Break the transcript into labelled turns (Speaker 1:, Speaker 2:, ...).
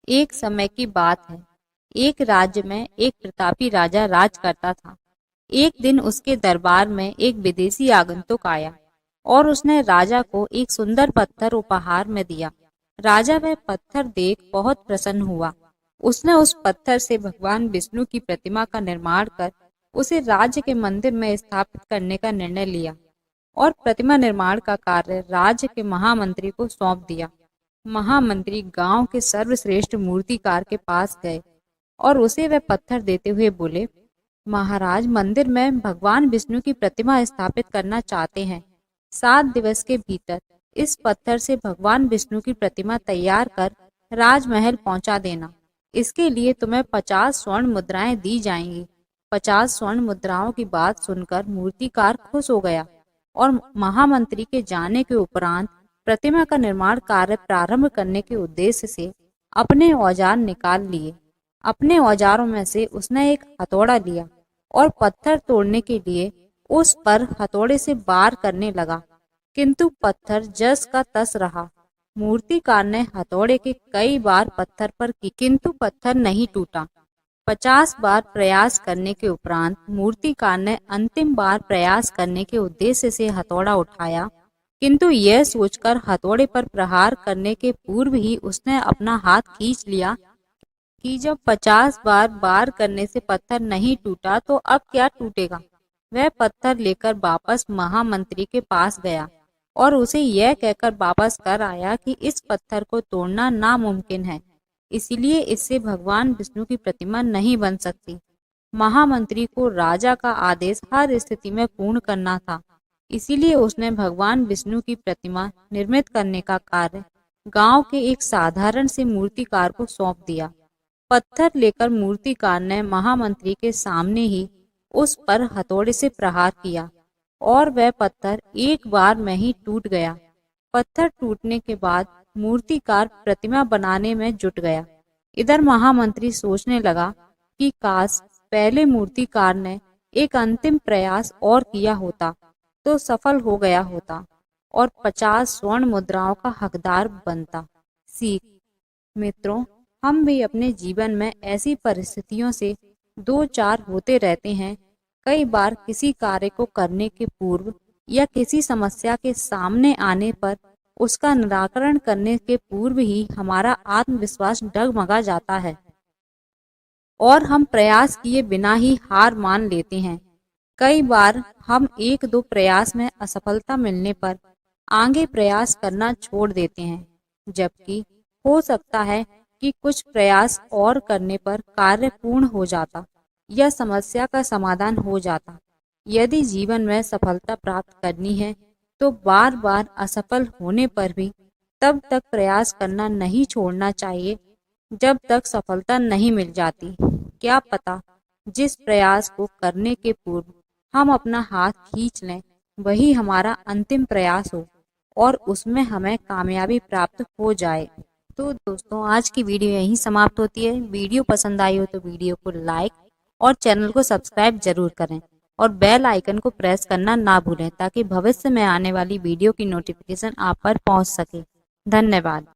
Speaker 1: एक समय की बात है। एक राज्य में एक प्रतापी राजा राज करता था। एक दिन उसके दरबार में एक विदेशी आगंतुक आया और उसने राजा को एक सुंदर पत्थर उपहार में दिया। राजा वह पत्थर देख बहुत प्रसन्न हुआ। उसने उस पत्थर से भगवान विष्णु की प्रतिमा का निर्माण कर उसे राज्य के मंदिर में स्थापित करने का निर्णय लिया और प्रतिमा निर्माण का कार्य राज्य के महामंत्री को सौंप दिया। महामंत्री गांव के सर्वश्रेष्ठ मूर्तिकार के पास गए और उसे वह पत्थर देते हुए बोले, महाराज, मंदिर में भगवान विष्णु की प्रतिमा स्थापित करना चाहते हैं। 7 दिवस के भीतर इस पत्थर से भगवान विष्णु की प्रतिमा तैयार कर राजमहल पहुंचा देना। इसके लिए तुम्हें 50 स्वर्ण मुद्राएं दी जाएंगी। 50 स्वर्ण मुद्राओं की बात सुनकर मूर्तिकार खुश हो गया और महामंत्री के जाने के उपरांत प्रतिमा का निर्माण कार्य प्रारंभ करने के उद्देश्य से अपने औजार निकाल लिए। अपने औजारों में से उसने एक हथौड़ा लिया और पत्थर तोड़ने के लिए उस पर हथौड़े से वार करने लगा, किंतु पत्थर जस का तस रहा। मूर्तिकार ने हथौड़े के कई बार पत्थर पर की, किंतु पत्थर नहीं टूटा। 50 बार प्रयास करने के उपरांत मूर्तिकार ने अंतिम बार प्रयास करने के उद्देश्य से हथौड़ा उठाया, किंतु यह सोचकर हथौड़े पर प्रहार करने के पूर्व ही उसने अपना हाथ खींच लिया कि जब 50 बार वार करने से पत्थर नहीं टूटा तो अब क्या टूटेगा। वह पत्थर लेकर वापस महामंत्री के पास गया और उसे यह कहकर वापस कर आया कि इस पत्थर को तोड़ना नामुमकिन है, इसलिए इससे भगवान विष्णु की प्रतिमा नहीं बन सकती। महामंत्री को राजा का आदेश हर स्थिति में पूर्ण करना था, इसीलिए उसने भगवान विष्णु की प्रतिमा निर्मित करने का कार्य गांव के एक साधारण से मूर्तिकार को सौंप दिया। पत्थर लेकर मूर्तिकार ने महामंत्री के सामने ही उस पर हथौड़े से प्रहार किया और वह पत्थर एक बार में ही टूट गया। पत्थर टूटने के बाद मूर्तिकार प्रतिमा बनाने में जुट गया। इधर महामंत्री सोचने लगा कि काश पहले मूर्तिकार ने एक अंतिम प्रयास और किया होता तो सफल हो गया होता और 50 स्वर्ण मुद्राओं का हकदार बनता। सीख। मित्रों, हम भी अपने जीवन में ऐसी परिस्थितियों से दो चार होते रहते हैं। कई बार किसी कार्य को करने के पूर्व या किसी समस्या के सामने आने पर उसका निराकरण करने के पूर्व ही हमारा आत्मविश्वास डगमगा जाता है और हम प्रयास किए बिना ही हार मान लेते हैं। कई बार हम 1-2 प्रयास में असफलता मिलने पर आगे प्रयास करना छोड़ देते हैं, जबकि हो सकता है कि कुछ प्रयास और करने पर कार्य पूर्ण हो जाता या समस्या का समाधान हो जाता। यदि जीवन में सफलता प्राप्त करनी है तो बार बार असफल होने पर भी तब तक प्रयास करना नहीं छोड़ना चाहिए जब तक सफलता नहीं मिल जाती। क्या पता जिस प्रयास को करने के पूर्व हम अपना हाथ खींच लें वही हमारा अंतिम प्रयास हो और उसमें हमें कामयाबी प्राप्त हो जाए। तो दोस्तों, आज की वीडियो यहीं समाप्त होती है। वीडियो पसंद आई हो तो वीडियो को लाइक और चैनल को सब्सक्राइब जरूर करें और बेल आइकन को प्रेस करना ना भूलें ताकि भविष्य में आने वाली वीडियो की नोटिफिकेशन आप पर पहुंच सके। धन्यवाद।